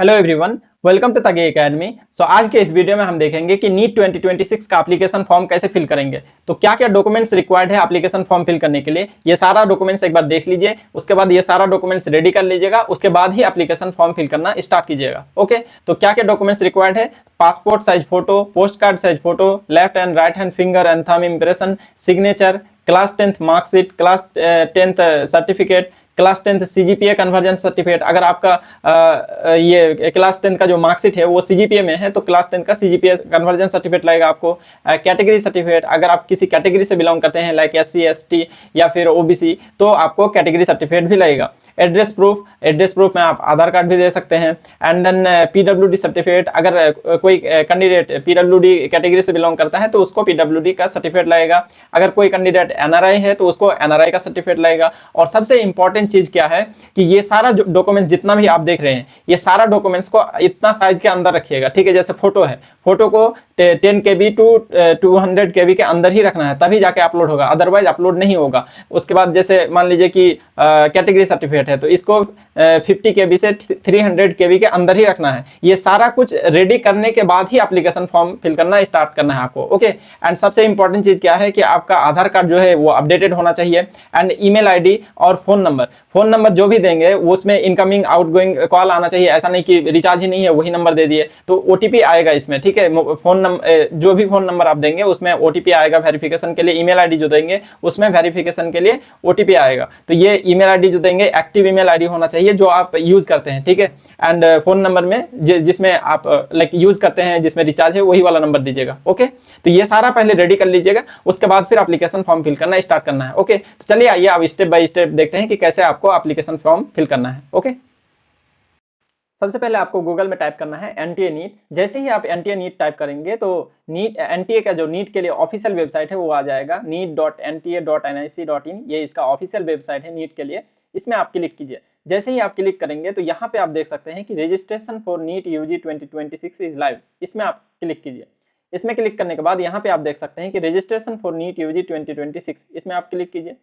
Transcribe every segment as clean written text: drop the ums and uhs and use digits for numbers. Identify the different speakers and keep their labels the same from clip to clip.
Speaker 1: Hello everyone, welcome to तगी academy. आज के इस वीडियो में हम देखेंगे कि नीट 2026 का एप्लीकेशन फॉर्म कैसे फिल करेंगे। तो क्या क्या डॉक्यूमेंट्स रिक्वायर्ड है एप्लीकेशन फॉर्म फिल करने के लिए, ये सारा डॉक्यूमेंट्स एक बार देख लीजिए। उसके बाद ये सारा डॉक्यूमेंट्स रेडी कर लीजिएगा, उसके बाद ही एप्लीकेशन फॉर्म फिल करना स्टार्ट कीजिएगा। ओके, तो क्या क्या डॉक्यूमेंट्स रिक्वायर्ड है? Passport size photo, post card size photo, left and right hand finger and thumb impression, signature, class 10th marksheet, class 10th certificate, class 10th CGPA conversion certificate. अगर आपका ये class 10 का जो marksheet है वो CGPA में है तो क्लास 10 का सीजीपीए कन्वर्जन सर्टिफिकेट लगेगा आपको। कैटेगरी सर्टिफिकेट, अगर आप किसी कैटेगरी से बिलोंग करते हैं लाइक एससी एसटी या फिर ओबीसी तो आपको कैटेगरी सर्टिफिकेट भी लगेगा। एड्रेस प्रूफ में आप आधार कार्ड भी दे सकते हैं। एंड देन पीडब्ल्यूडी सर्टिफिकेट, अगर कोई कैंडिडेट पीडब्ल्यूडी कैटेगरी से बिलोंग करता है तो उसको पीडब्ल्यूडी का सर्टिफिकेट लगेगा। अगर कोई कैंडिडेट एनआरआई है तो उसको एनआरआई का सर्टिफिकेट लगेगा। और सबसे इंपॉर्टेंट चीज क्या है कि ये सारा डॉक्यूमेंट्स जितना भी आप देख रहे हैं ये सारा डॉक्यूमेंट्स को इतना साइज के अंदर रखिएगा, ठीक है। जैसे फोटो है, फोटो को 10 KB टू 200 KB के अंदर ही रखना है, तभी जाके अपलोड होगा, अदरवाइज अपलोड नहीं होगा। उसके बाद जैसे मान लीजिए कि कैटेगरी सर्टिफिकेट है तो इसको 50 KB से 300 KB के अंदर ही रखना है। ये सारा कुछ रेडी करने के बाद ही एप्लीकेशन फॉर्म फिल करना स्टार्ट करना है आपको। ओके, एंड सबसे इंपॉर्टेंट चीज क्या है कि आपका आधार कार्ड जो है वो अपडेटेड होना चाहिए। एंड ईमेल आईडी और फोन नंबर जो भी देंगे उसमें इनकमिंग आउटगोइंग कॉल आना चाहिए। ऐसा नहीं कि रिचार्ज ही नहीं है वही नंबर दे दिए, तो ओटीपी आएगा इसमें, ठीक है। फोन नंबर जो भी फोन नंबर आप देंगे उसमें ओटीपी आएगा वेरिफिकेशन के लिए। ईमेल आईडी जो देंगे उसमें वेरिफिकेशन के लिए ओटीपी आएगा। तो ये ईमेल आईडी जो देंगे एक्टिव ईमेल आईडी होना चाहिए जो आप यूज करते हैं, ठीक है। एंड फोन नंबर में जिसमें आप लाइक यूज करते हैं, जिसमें रिचार्ज है वही वाला नंबर दीजिएगा। ओके, तो ये सारा पहले रेडी कर लीजिएगा, उसके बाद फिर एप्लीकेशन फॉर्म फिल करना स्टार्ट करना है। ओके, तो चलिए आइए अब स्टेप बाय स्टेप देखते हैं कि कैसे आपको एप्लीकेशन फॉर्म फिल करना है। ओके, सबसे पहले आपको गूगल में टाइप करना है एनटीए नीट। जैसे ही आप एनटीए नीट टाइप करेंगे तो नीट एनटीए का जो नीट के लिए ऑफिशियल वेबसाइट है वो आ जाएगा, neet.nta.nic.in। ये इसका ऑफिशियल वेबसाइट है नीट के लिए। इसमें आप क्लिक कीजिए। जैसे ही आप क्लिक करेंगे तो यहाँ पे आप देख सकते हैं कि registration for NEET UG 2026 is live. इसमें आप क्लिक कीजिए। इसमें क्लिक करने के बाद यहाँ पे आप देख सकते हैं कि रजिस्ट्रेशन फॉर नीट यूजी 2026, इसमें आप क्लिक कीजिए।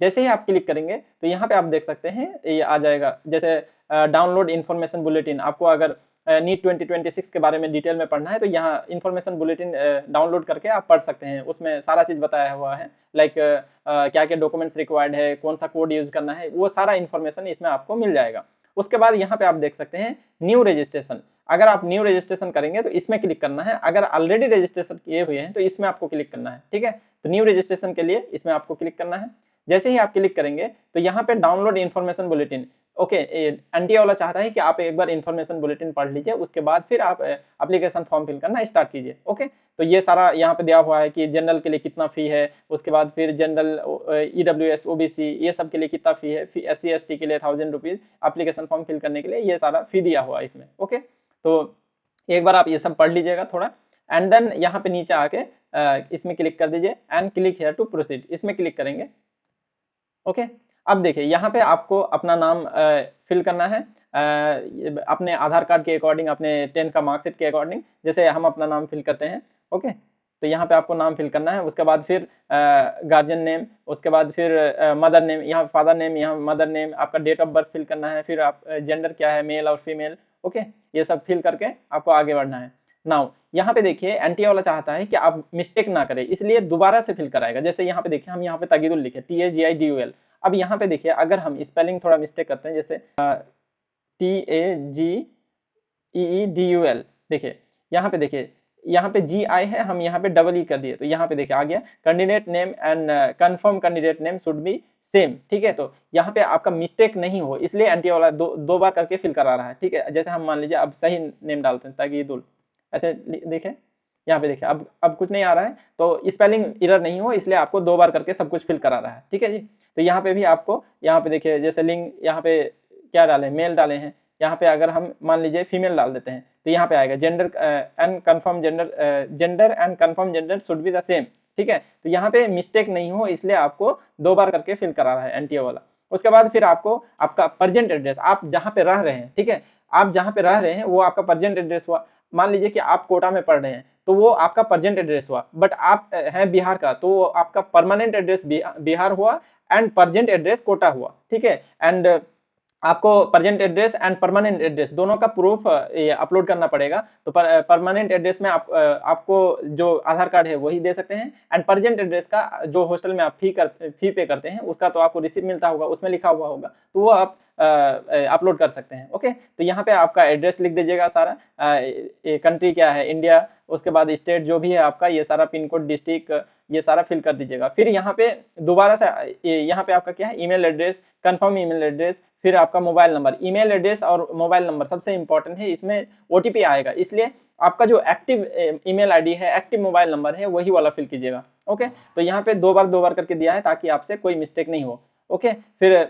Speaker 1: जैसे ही आप क्लिक करेंगे तो यहाँ पे आप देख सकते हैं ये आ जाएगा, जैसे डाउनलोड इन्फॉर्मेशन बुलेटिन। आपको अगर नीट 2026 के बारे में डिटेल में पढ़ना है तो यहाँ इन्फॉर्मेशन बुलेटिन डाउनलोड करके आप पढ़ सकते हैं। उसमें सारा चीज़ बताया हुआ है, लाइक क्या क्या डॉक्यूमेंट्स रिक्वायर्ड है, कौन सा कोड यूज करना है, वो सारा इन्फॉर्मेशन इसमें आपको मिल जाएगा। उसके बाद यहाँ पे आप देख सकते हैं न्यू रजिस्ट्रेशन। अगर आप न्यू रजिस्ट्रेशन करेंगे तो इसमें क्लिक करना है। अगर ऑलरेडी रजिस्ट्रेशन किए हुए हैं तो इसमें आपको क्लिक करना है, ठीक है। तो न्यू रजिस्ट्रेशन के लिए इसमें आपको क्लिक करना है। जैसे ही आप क्लिक करेंगे तो यहाँ पे download information bulletin. Okay, NTA वाला चाहता है कि आप एक बार इन्फॉर्मेशन बुलेटिन पढ़ लीजिए, उसके बाद फिर आप एप्लीकेशन फॉर्म फिल करना स्टार्ट कीजिए। ओके, तो ये सारा यहाँ पे दिया हुआ है कि जनरल के लिए कितना फी है, उसके बाद फिर जनरल ईडब्ल्यूएस ओबीसी ये सब के लिए कितना फी है, एससी एसटी के लिए 1000 रुपीज एप्लीकेशन फॉर्म फिल करने के लिए ये सारा फी दिया हुआ है इसमें। ओके, तो एक बार आप ये सब पढ़ लीजिएगा थोड़ा। एंड देन यहाँ पे नीचे आके इसमें क्लिक कर दीजिए and click here to proceed, इसमें क्लिक करेंगे। ओके, अब देखिए यहाँ पे आपको अपना नाम फिल करना है अपने आधार कार्ड के अकॉर्डिंग, अपने 10th का मार्कशीट के अकॉर्डिंग। जैसे हम अपना नाम फिल करते हैं। ओके, तो यहाँ पे आपको नाम फिल करना है। उसके बाद फिर गार्जियन नेम, उसके बाद फिर मदर नेम, यहाँ फादर नेम, यहाँ मदर नेम, आपका डेट ऑफ बर्थ फिल करना है। फिर आप जेंडर क्या है, मेल और फीमेल। ओके, ये सब फिल करके आपको आगे बढ़ना है। नाउ यहाँ पे देखिए एनटीए वाला चाहता है कि आप मिस्टेक ना करें, इसलिए दोबारा से फिल कराएगा। जैसे यहाँ पे देखिए हम यहाँ पे तगीदुल लिखे TAGIDUL। अब यहाँ पे देखिए अगर हम स्पेलिंग थोड़ा मिस्टेक करते हैं, जैसे TAGEEDUL, देखिए यहाँ पे देखिए यहाँ पे GI है, हम यहाँ पे डबल E कर दिए तो यहाँ पे देखिए आ गया candidate name and confirm candidate name should be same, ठीक है। तो यहाँ पे आपका मिस्टेक नहीं हो इसलिए एनटीए वाला दो बार करके फिल करा रहा है, ठीक है। जैसे हम मान लीजिए अब सही नेम डालते हैं तगीदुल, ऐसे देखें यहाँ पे देखिए अब कुछ नहीं आ रहा है तो स्पेलिंग एरर नहीं हो इसलिए आपको 2 बार करके सब कुछ फिल करा रहा है, ठीक है जी। तो यहाँ पे भी आपको यहाँ पे देखिए जैसे लिंग यहाँ पे क्या डाले, मेल डाले हैं। यहाँ पे अगर हम मान लीजिए फीमेल डाल देते हैं तो यहाँ पे आएगा gender and confirm gender should be the same, ठीक है। तो यहाँ पे मिस्टेक नहीं हो इसलिए आपको 2 बार करके फिल करा रहा है एनटीए वाला। उसके बाद फिर आपको आपका प्रेजेंट एड्रेस, आप जहाँ पे रह रहे हैं, ठीक है, आप जहाँ पे रह रहे हैं वो आपका प्रेजेंट एड्रेस हुआ। मान लीजिए कि आप कोटा में पढ़ रहे हैं तो वो आपका प्रेजेंट एड्रेस हुआ, बट आप हैं बिहार का तो आपका परमानेंट एड्रेस बिहार हुआ एंड प्रेजेंट एड्रेस कोटा हुआ, ठीक है। एंड आपको present address and permanent address दोनों का प्रूफ अपलोड करना पड़ेगा। तो परमानेंट एड्रेस में आपको जो आधार कार्ड है वही दे सकते हैं, एंड प्रेजेंट एड्रेस का जो हॉस्टल में आप फी पे करते हैं उसका तो आपको रिसीप्ट मिलता होगा, उसमें लिखा हुआ होगा, तो वो आप अपलोड कर सकते हैं। ओके, तो यहाँ पे आपका एड्रेस लिख दीजिएगा सारा, कंट्री क्या है इंडिया, उसके बाद स्टेट जो भी है आपका, ये सारा पिन कोड, डिस्ट्रिक्ट, ये सारा फिल कर दीजिएगा। फिर यहाँ पे दोबारा से यहाँ पे आपका क्या है, email address, confirm email address, फिर आपका मोबाइल नंबर। ईमेल एड्रेस और मोबाइल नंबर सबसे इंपॉर्टेंट है, इसमें ओटीपी आएगा, इसलिए आपका जो एक्टिव ईमेल आईडी है, एक्टिव मोबाइल नंबर है, वही वाला फिल कीजिएगा। ओके, तो यहाँ पे दो बार करके दिया है ताकि आपसे कोई मिस्टेक नहीं हो। ओके, फिर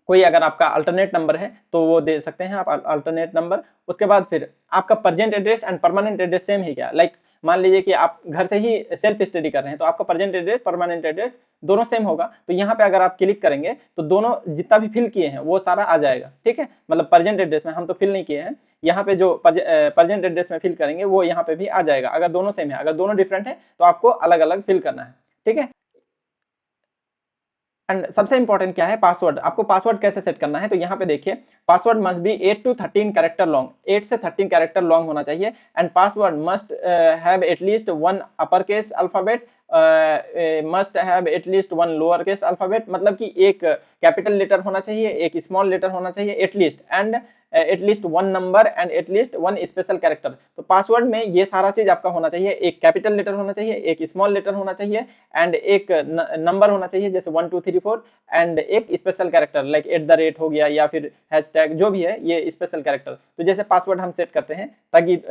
Speaker 1: कोई अगर आपका अल्टरनेट नंबर है तो वो दे सकते हैं आप अल्टरनेट नंबर। उसके बाद फिर आपका present address and permanent address same ही क्या, लाइक मान लीजिए कि आप घर से ही सेल्फ स्टडी कर रहे हैं तो आपका प्रेजेंट एड्रेस, परमानेंट एड्रेस दोनों सेम होगा। तो यहाँ पे अगर आप क्लिक करेंगे तो दोनों जितना भी फिल किए हैं वो सारा आ जाएगा। ठीक है, मतलब प्रेजेंट एड्रेस में हम तो फिल नहीं किए हैं, यहाँ पे जो प्रेजेंट एड्रेस में फिल करेंगे वो यहाँ पे भी आ जाएगा। अगर दोनों सेम है, अगर दोनों डिफरेंट है तो आपको अलग अलग फिल करना है। ठीक है, एंड सबसे इंपॉर्टेंट क्या है, पासवर्ड। आपको पासवर्ड कैसे सेट करना है, तो यहाँ पे देखिए, password must be 8 to 13 character long, 8 से 13 कैरेक्टर लॉन्ग होना चाहिए। And password must have at least one upper case alphabet, must have at least one lower case alphabet, मतलब कि एक कैपिटल लेटर होना चाहिए, एक स्मॉल लेटर होना चाहिए at least, and at least one number and at least one special character. तो पासवर्ड में ये सारा चीज आपका होना चाहिए, एक कैपिटल लेटर होना चाहिए, एक स्मॉल लेटर होना चाहिए, एंड एक नंबर होना चाहिए जैसे 1 2 3 4, एंड एक स्पेशल कैरेक्टर लाइक @ हो गया या फिर हैशटैग, जो भी है ये स्पेशल कैरेक्टर। तो जैसे पासवर्ड हम सेट करते हैं, ताकि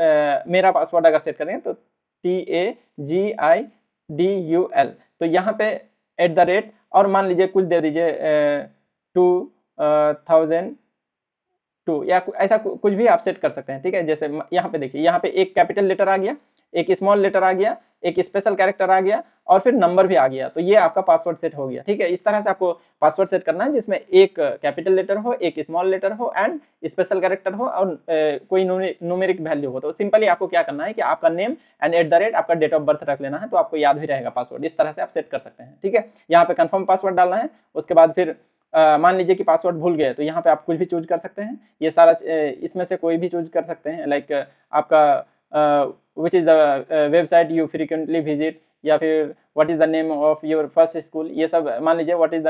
Speaker 1: मेरा पासवर्ड अगर सेट करें तो TAGIDUL, तो यहाँ पे @ और मान लीजिए कुछ दे दीजिए 2002 या ऐसा कुछ भी आप सेट कर सकते हैं। ठीक है, जैसे यहाँ पे देखिए, यहाँ पे एक कैपिटल लेटर आ गया, एक स्मॉल लेटर आ गया, एक स्पेशल कैरेक्टर आ गया, और फिर नंबर भी आ गया, तो ये आपका पासवर्ड सेट हो गया। ठीक है, इस तरह से आपको पासवर्ड सेट करना है, जिसमें एक कैपिटल लेटर हो, एक स्मॉल लेटर हो, एंड स्पेशल कैरेक्टर हो, और कोई न्यूमेरिक वैल्यू हो। तो सिंपली आपको क्या करना है कि आपका नेम एंड @ आपका डेट ऑफ बर्थ रख लेना है, तो आपको याद भी रहेगा पासवर्ड। इस तरह से आप सेट कर सकते हैं। ठीक है, यहाँ पे कंफर्म पासवर्ड डालना है। उसके बाद फिर मान लीजिए कि पासवर्ड भूल गए, तो यहाँ पे आप कुछ भी चूज कर सकते हैं, ये सारा इसमें से कोई भी चूज कर सकते हैं, लाइक आपका which is the website you frequently visit, या फिर what is the name of your first school, ये सब मान लीजिए what is the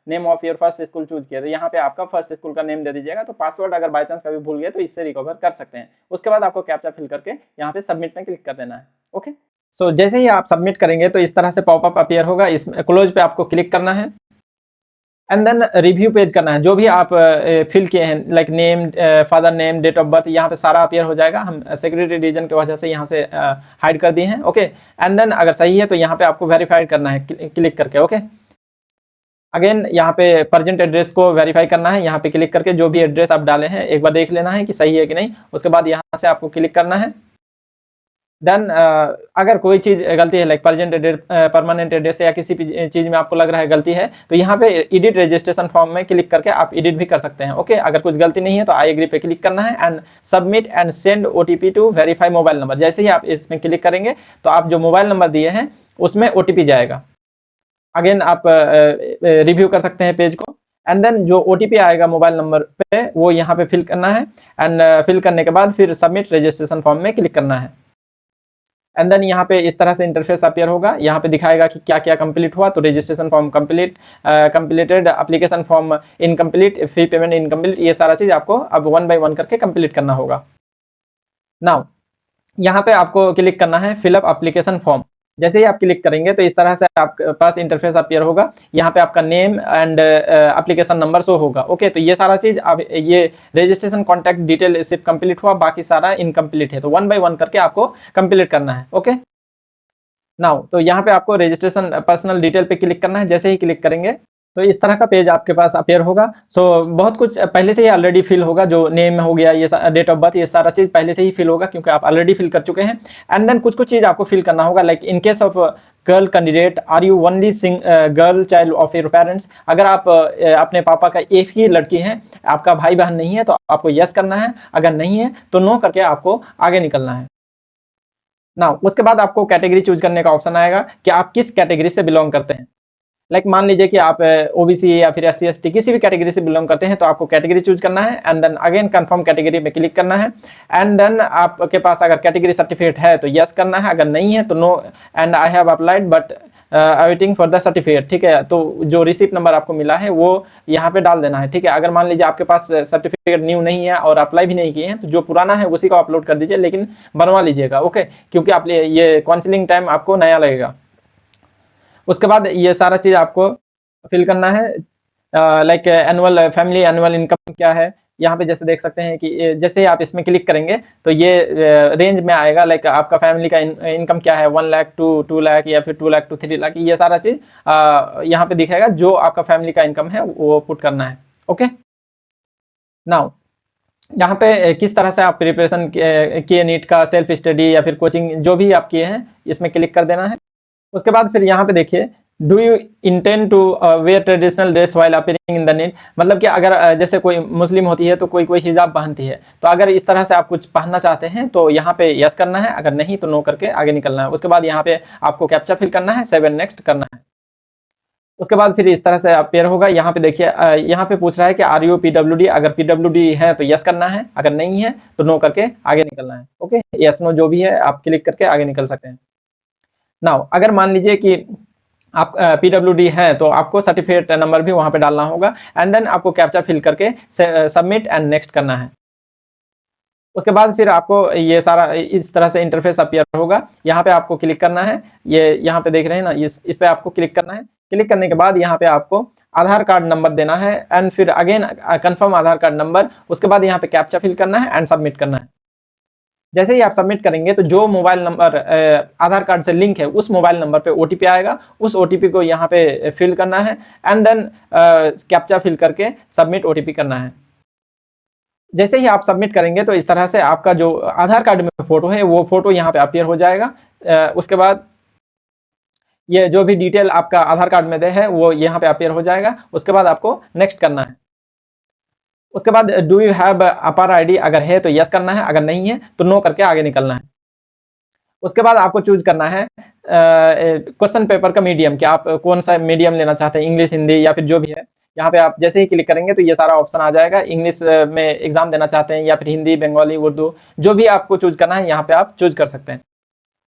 Speaker 1: name of your first school choose किया, तो यहाँ पे आपका फर्स्ट स्कूल का नेम दे दीजिएगा। तो पासवर्ड अगर बाय चांस कभी भूल गए तो इससे रिकवर कर सकते हैं। उसके बाद आपको कैप्चा फिल करके यहाँ पे सबमिट में क्लिक कर देना है। ओके, सो जैसे ही आप सबमिट करेंगे तो इस तरह से पॉपअप अपीयर होगा, इस क्लोज पे आपको क्लिक करना है, एंड देन रिव्यू पेज करना है। जो भी आप फिल किए हैं, like name, father name, date of birth, यहाँ पे सारा अपीयर हो जाएगा। हम सिक्योरिटी रीजन की वजह से यहाँ से हाइड कर दिए हैं। ओके, एंड देन अगर सही है तो यहाँ पे आपको वेरीफाइड करना है क्लिक करके। ओके, अगेन यहाँ पे प्रेजेंट एड्रेस को वेरीफाई करना है, यहाँ पे क्लिक करके जो भी एड्रेस आप डाले हैं एक बार देख लेना है कि सही है कि नहीं। उसके बाद यहाँ से आपको क्लिक करना है। देन अगर कोई चीज गलती है, like present address, permanent address, या किसी भी चीज में आपको लग रहा है गलती है, तो यहाँ पे एडिट रजिस्ट्रेशन फॉर्म में क्लिक करके आप एडिट भी कर सकते हैं। ओके, अगर कुछ गलती नहीं है तो आई एग्री पे क्लिक करना है, and submit and send OTP to verify mobile number. जैसे ही आप इसमें क्लिक करेंगे तो आप जो मोबाइल नंबर दिए हैं उसमें ओटीपी जाएगा। अगेन आप रिव्यू कर सकते हैं पेज को, एंड देन जो ओटीपी आएगा मोबाइल नंबर पे वो यहाँ पे फिल करना है, एंड फिल करने के बाद फिर सबमिट रजिस्ट्रेशन फॉर्म में क्लिक करना है। एंड देन यहाँ पे इस तरह से इंटरफेस अपीयर होगा, यहाँ पे दिखाएगा कि क्या क्या कंप्लीट हुआ। तो registration form complete, completed, application form incomplete, fee payment incomplete, ये सारा चीज आपको अब 1 by 1 करके कंप्लीट करना होगा। नाउ यहाँ पे आपको क्लिक करना है फिलअप एप्लीकेशन फॉर्म। जैसे ही आप क्लिक करेंगे तो इस तरह से आपके पास इंटरफेस अपीयर होगा। यहाँ पे आपका name and application number show होगा। ओके, तो ये सारा चीज अब ये रजिस्ट्रेशन कॉन्टैक्ट डिटेल सिर्फ कंप्लीट हुआ, बाकी सारा इनकम्प्लीट है। तो 1 by 1 करके आपको कंप्लीट करना है। ओके, नाउ तो यहाँ पे आपको रजिस्ट्रेशन पर्सनल डिटेल पे क्लिक करना है। जैसे ही क्लिक करेंगे तो इस तरह का पेज आपके पास अपीयर होगा। सो बहुत कुछ पहले से ही ऑलरेडी फिल होगा, जो नेम हो गया, ये डेट ऑफ बर्थ, ये सारा चीज पहले से ही फिल होगा क्योंकि आप ऑलरेडी फिल कर चुके हैं। एंड देन कुछ कुछ चीज आपको फिल करना होगा, like in case of girl candidate are you only girl child of your parents. अगर आप अपने पापा का एक ही लड़की है, आपका भाई बहन नहीं है, तो आपको यस करना है, अगर नहीं है तो नो करके आपको आगे निकलना है। ना उसके बाद आपको कैटेगरी चूज करने का ऑप्शन आएगा कि आप किस कैटेगरी से बिलोंग करते हैं। लाइक मान लीजिए कि आप ओबीसी या फिर एससी एसटी किसी भी कैटेगरी से बिलोंग करते हैं, तो आपको कैटेगरी चूज करना है and then again confirm category में क्लिक करना है एंड देन आपके पास अगर कैटेगरी सर्टिफिकेट है तो यस करना है, अगर नहीं है तो no and I have applied but waiting for the certificate. ठीक है, तो जो रिसीप्ट नंबर आपको मिला है वो यहाँ पे डाल देना है। ठीक है, अगर मान लीजिए आपके पास सर्टिफिकेट न्यू नहीं है और अप्लाई भी नहीं किए हैं तो जो पुराना है उसी को अपलोड कर दीजिए, लेकिन बनवा लीजिएगा। ओके, क्योंकि आप ये काउंसलिंग टाइम आपको नया लगेगा। उसके बाद ये सारा चीज आपको फिल करना है, like annual family annual income क्या है। यहाँ पे जैसे देख सकते हैं कि जैसे ही आप इसमें क्लिक करेंगे तो ये रेंज में आएगा, लाइक आपका फैमिली का इनकम क्या है, 1 लाख टू 2 लाख या फिर 2 लाख टू 3 लाख, ये सारा चीज यहाँ पे दिखेगा। जो आपका फैमिली का इनकम है वो पुट करना है। ओके, नाउ यहाँ पे किस तरह से आप प्रिपरेशन किए नीट का, सेल्फ स्टडी या फिर कोचिंग जो भी आप किए हैं इसमें क्लिक कर देना है। उसके बाद फिर यहाँ पे देखिए, do you intend to wear traditional dress while appearing in the NEET, मतलब कि अगर जैसे कोई मुस्लिम होती है तो कोई कोई हिजाब पहनती है, तो अगर इस तरह से आप कुछ पहनना चाहते हैं तो यहाँ पे यस करना है, अगर नहीं तो नो करके आगे निकलना है। उसके बाद यहाँ पे आपको कैप्चा फिल करना है, 7 नेक्स्ट करना है। उसके बाद फिर इस तरह से अपेयर होगा। यहाँ पे देखिए यहाँ पे पूछ रहा है कि आर यू पीडब्ल्यूडी, अगर पीडब्ल्यूडी है तो यस करना है, अगर नहीं है तो नो करके आगे निकलना है। ओके, यस नो जो भी है आप क्लिक करके आगे निकल सकते हैं। नाउ अगर मान लीजिए कि आप पीडब्ल्यूडी हैं तो आपको सर्टिफिकेट नंबर भी वहां पे डालना होगा एंड देन आपको कैप्चा फिल करके सबमिट एंड नेक्स्ट करना है। उसके बाद फिर आपको ये सारा इस तरह से इंटरफेस अपीयर होगा। यहाँ पे आपको क्लिक करना है, ये यहाँ पे देख रहे हैं ना, इस पे आपको क्लिक करना है। क्लिक करने के बाद यहाँ पे आपको आधार कार्ड नंबर देना है एंड फिर अगेन कंफर्म आधार कार्ड नंबर। उसके बाद यहाँ पे कैप्चा फिल करना है एंड सबमिट करना है। जैसे ही आप सबमिट करेंगे तो जो मोबाइल नंबर आधार कार्ड से लिंक है उस मोबाइल नंबर पे ओटीपी आएगा, उस ओटीपी को यहाँ पे फिल करना है एंड देन कैप्चा फिल करके सबमिट ओटीपी करना है। जैसे ही आप सबमिट करेंगे तो इस तरह से आपका जो आधार कार्ड में फोटो है वो फोटो यहाँ पे अपीयर हो जाएगा। उसके बाद ये जो भी डिटेल आपका आधार कार्ड में दे है वो यहाँ पे अपीयर हो जाएगा। उसके बाद आपको नेक्स्ट करना है। उसके बाद डू यू हैव अपार आईडी, अगर है तो यस करना है, अगर नहीं है तो नो करके आगे निकलना है। उसके बाद आपको चूज करना है क्वेश्चन पेपर का मीडियम, कि आप कौन सा मीडियम लेना चाहते हैं, इंग्लिश, हिंदी या फिर जो भी है। यहाँ पे आप जैसे ही क्लिक करेंगे तो ये सारा ऑप्शन आ जाएगा। इंग्लिश में एग्जाम देना चाहते हैं या फिर हिंदी, बंगाली, उर्दू, जो भी आपको चूज करना है यहाँ पे आप चूज कर सकते हैं।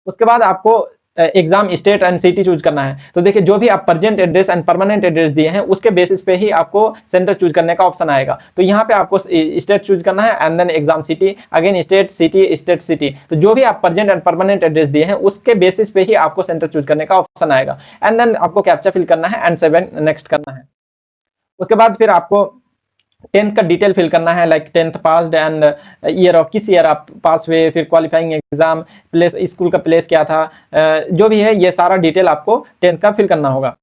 Speaker 1: उसके बाद आपको exam state and city choose करना है। तो देखिए जो भी आप present address and permanent address दिए हैं उसके बेसिस पे ही आपको सेंटर चूज करने का ऑप्शन आएगा। तो यहाँ पे आपको स्टेट चूज करना है and then exam city, again state city. तो जो भी आप प्रेजेंट एंड परमानेंट एड्रेस दिए हैं उसके बेसिस पे ही आपको सेंटर चूज करने का ऑप्शन आएगा एंड देन आपको कैप्चा फिल करना है एंड 7 नेक्स्ट करना है। उसके बाद फिर आपको 10th का डिटेल फिल करना है, like 10th passed and year of, किस ईयर आप पास हुए, फिर क्वालिफाइंग एग्जाम, प्लेस, स्कूल का प्लेस क्या था, जो भी है ये सारा डिटेल आपको 10th का फिल करना होगा।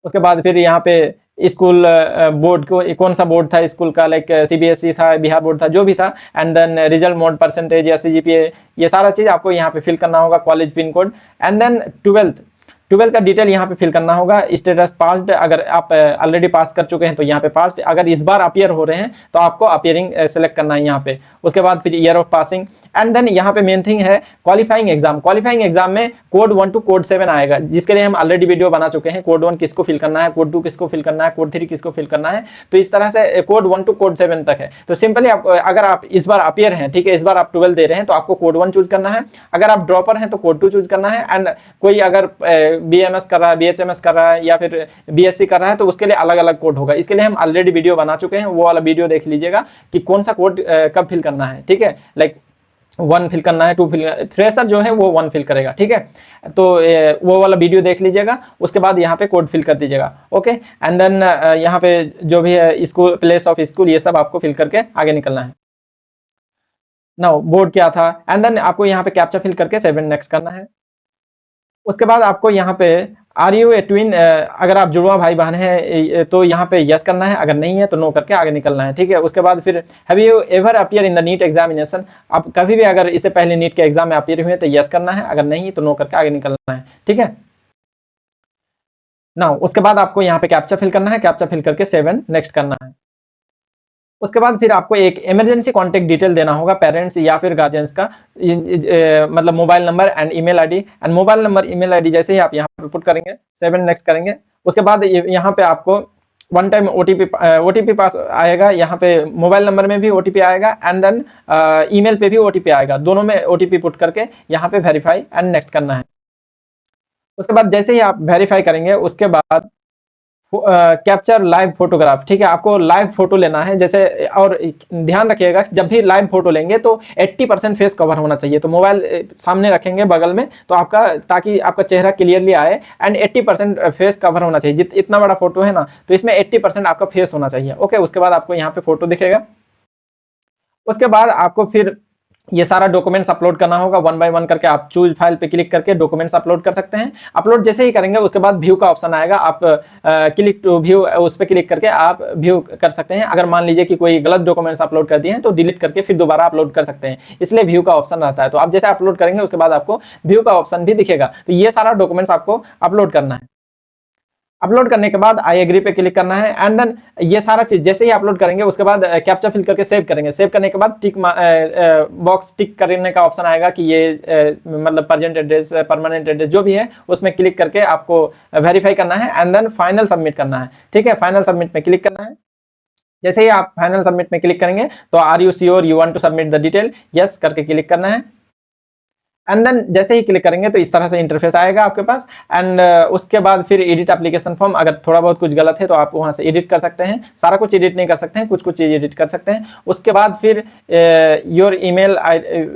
Speaker 1: उसके बाद फिर यहाँ पे स्कूल बोर्ड को, कौन सा बोर्ड था स्कूल का, लाइक सीबीएसई था, बिहार बोर्ड था, जो भी था, and then result mode, percentage या सीजीपीए, ये सारा चीज आपको यहाँ पे फिल करना होगा, college pin code and then 12th का डिटेल यहाँ पे फिल करना होगा। स्टेटस पास्ड, अगर आप ऑलरेडी पास कर चुके हैं तो यहाँ पे पास्ड, अगर इस बार अपीयर हो रहे हैं तो आपको अपीयरिंग सेलेक्ट करना है यहाँ पे। उसके बाद फिर year of passing and then यहाँ पे मेन थिंग है क्वालिफाइंग एग्जाम। क्वालिफाइंग एग्जाम में कोड 1 टू कोड 7 आएगा, जिसके लिए हम ऑलरेडी वीडियो बना चुके हैं। कोड 1 किसको फिल करना है, कोड 2 किसको फिल करना है, कोड 3 किसको फिल करना है। तो इस तरह से कोड 1 टू कोड 7 तक है। तो सिंपली आप, अगर आप इस बार अपीयर हैं, ठीक है, इस बार आप 12 दे रहे हैं तो आपको कोड 1 चूज करना है। अगर आप ड्रॉपर हैं तो कोड 2 चूज करना है एंड कोई अगर बीएमएस कर रहा है, बीएचएमएस कर रहा है या फिर बीएससी कर रहा है तो उसके लिए अलग अलग कोड होगा। इसके लिए हम ऑलरेडी वीडियो बना चुके हैं, वो वाला वीडियो देख लीजिएगा कि कौन सा कोड कब फिल करना है। ठीक है, लाइक 1 फिल करना है, 2 फिल, फ्रेशर जो है वो 1 फिल करेगा। ठीक है, तो वो वाला वीडियो देख लीजिएगा। उसके बाद यहाँ पे कोड फिल कर दीजिएगा। ओके, एंड देन यहाँ पे जो भी है स्कूल, प्लेस ऑफ स्कूल, ये सब आपको फिल करके आगे निकलना है। नाउ बोर्ड क्या था एंड देन आपको यहाँ पे कैप्चा फिल करके 7 नेक्स्ट करना है। उसके बाद आपको यहाँ पे आर यू ए ट्विन, अगर आप जुड़वा भाई बहन है तो यहाँ पे यस करना है, अगर नहीं है तो नो करके आगे निकलना है। ठीक है, उसके बाद फिर have you ever appear in the NEET examination, आप कभी भी अगर इससे पहले नीट के एग्जाम में अपीयर हुए तो यस करना है, अगर नहीं तो नो करके आगे निकलना है। ठीक है, ना उसके बाद आपको यहाँ पे कैप्चा फिल करना है, कैप्चा फिल करके 7 नेक्स्ट करना है। उसके बाद फिर आपको एक इमरजेंसी कॉन्टेक्ट डिटेल देना होगा, पेरेंट्स या फिर गार्जियंस का, मतलब mobile number and email ID. And mobile number, email ID जैसे ही आप यहाँ पे पुट करेंगे, 7 नेक्स्ट करेंगे, उसके बाद यहाँ पे आपको वन टाइम ओटीपी पास आएगा, यहाँ पे मोबाइल नंबर में भी ओटीपी आएगा एंड देन ईमेल पे भी ओटीपी आएगा, दोनों में ओटीपी पुट करके यहाँ पे वेरीफाई एंड नेक्स्ट करना है। उसके बाद जैसे ही आप वेरीफाई करेंगे उसके बाद कैप्चर लाइव फोटोग्राफ, ठीक है, आपको लाइव फोटो लेना है जैसे, और ध्यान रखिएगा जब भी लाइव फोटो लेंगे तो 80% फेस कवर होना चाहिए, तो मोबाइल सामने रखेंगे बगल में तो आपका, ताकि आपका चेहरा क्लियरली आए एंड 80% फेस कवर होना चाहिए। इतना बड़ा फोटो है ना, तो इसमें 80% आपका फेस होना चाहिए। ओके, उसके बाद आपको यहाँ पे फोटो दिखेगा। उसके बाद आपको फिर ये सारा डॉक्यूमेंट्स अपलोड करना होगा, वन बाय वन करके आप चूज फाइल पे क्लिक करके डॉक्यूमेंट्स अपलोड कर सकते हैं। अपलोड जैसे ही करेंगे उसके बाद व्यू का ऑप्शन आएगा, आप क्लिक टू व्यू, उस पर क्लिक करके आप व्यू कर सकते हैं। अगर मान लीजिए कि कोई गलत डॉक्यूमेंट्स अपलोड कर दिए हैं तो डिलीट करके फिर दोबारा अपलोड कर सकते हैं, इसलिए व्यू का ऑप्शन रहता है। तो आप जैसे अपलोड करेंगे उसके बाद आपको व्यू का ऑप्शन भी दिखेगा। तो ये सारा डॉक्यूमेंट्स आपको अपलोड करना है। अपलोड करने के बाद आई एग्री पे क्लिक करना है एंड देन ये सारा चीज जैसे ही अपलोड करेंगे उसके बाद कैप्चा फिल करके सेव करेंगे। सेव करने के बाद टिक बॉक्स टिक करने का ऑप्शन आएगा कि ये मतलब प्रेजेंट एड्रेस, परमानेंट एड्रेस जो भी है उसमें क्लिक करके आपको वेरीफाई करना है एंड देन फाइनल सबमिट करना है। ठीक है, फाइनल सबमिट में क्लिक करना है। जैसे ही आप फाइनल सबमिट में क्लिक करेंगे तो are you sure you want to submit the detail, yes करके क्लिक करना है एंड देन जैसे ही क्लिक करेंगे तो इस तरह से इंटरफेस आएगा आपके पास एंड उसके बाद फिर एडिट एप्लीकेशन फॉर्म, अगर थोड़ा बहुत कुछ गलत है तो आप वहां से एडिट कर सकते हैं, सारा कुछ एडिट नहीं कर सकते हैं, कुछ कुछ चीज एडिट कर सकते हैं। उसके बाद फिर योर ईमेल,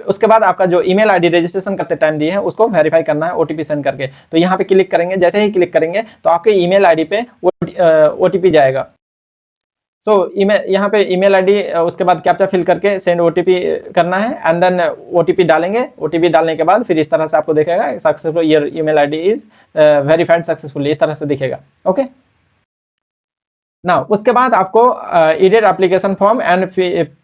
Speaker 1: उसके बाद आपका जो ईमेल आईडी रजिस्ट्रेशन करते टाइम दिए है उसको वेरीफाई करना है ओटीपी सेंड करके। तो यहाँ पे क्लिक करेंगे, जैसे ही क्लिक करेंगे तो आपके ईमेल आईडी पे ओटीपी जाएगा। सो ईमेल, यहाँ पे ईमेल आईडी, उसके बाद कैप्चा फिल करके सेंड ओटीपी करना है एंड देन ओटीपी डालेंगे। ओटीपी डालने के बाद फिर इस तरह से आपको दिखेगा successful, your email ID is verified successfully, इस तरह से दिखेगा। ओके, ना उसके बाद आपको एडिट एप्लीकेशन फॉर्म एंड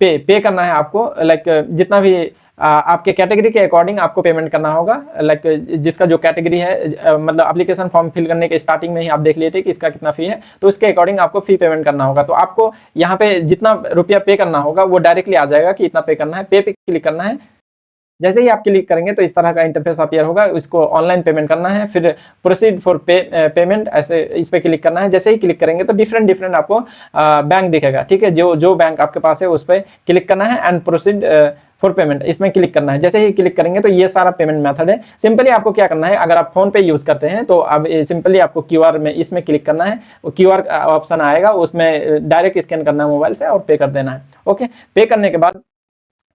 Speaker 1: पे करना है आपको, लाइक जितना भी आपके कैटेगरी के अकॉर्डिंग आपको पेमेंट करना होगा। लाइक जिसका जो कैटेगरी है, मतलब एप्लीकेशन फॉर्म फिल करने के स्टार्टिंग में ही आप देख लिए थे कि इसका कितना फी है, तो उसके अकॉर्डिंग आपको फी पेमेंट करना होगा। तो आपको यहाँ पे जितना रुपया पे करना होगा वो डायरेक्टली आ जाएगा कि इतना पे करना है, पे क्लिक करना है। जैसे ही आप क्लिक करेंगे तो इस तरह का इंटरफेस अपीयर होगा, इसको ऑनलाइन पेमेंट करना है, फिर प्रोसीड फॉर पेमेंट ऐसे इस पे क्लिक करना है। जैसे ही क्लिक करेंगे तो डिफरेंट आपको बैंक दिखेगा, ठीक है, जो बैंक आपके पास है उस पर क्लिक करना है एंड प्रोसीड फॉर पेमेंट इसमें क्लिक करना है। जैसे ही क्लिक करेंगे तो ये सारा पेमेंट मेथड है। सिंपली आपको क्या करना है, अगर आप फोन पे यूज करते हैं तो अब सिंपली आपको क्यूआर में इसमें क्लिक करना है, क्यूआर ऑप्शन आएगा उसमें डायरेक्ट स्कैन करना है मोबाइल से और पे कर देना है। ओके, पे करने के बाद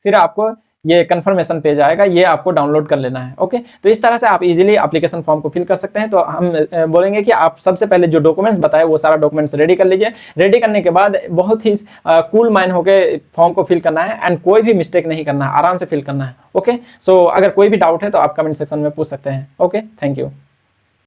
Speaker 1: फिर आपको ये कंफर्मेशन पेज आएगा, ये आपको डाउनलोड कर लेना है। ओके, तो इस तरह से आप इजीली एप्लीकेशन फॉर्म को फिल कर सकते हैं। तो हम बोलेंगे कि आप सबसे पहले जो डॉक्यूमेंट्स बताए वो सारा डॉक्यूमेंट्स रेडी कर लीजिए। रेडी करने के बाद बहुत ही कूल माइंड होके फॉर्म को फिल करना है एंड कोई भी मिस्टेक नहीं करना है, आराम से फिल करना है। ओके, सो अगर कोई भी डाउट है तो आप कमेंट सेक्शन में पूछ सकते हैं। Okay, thank you.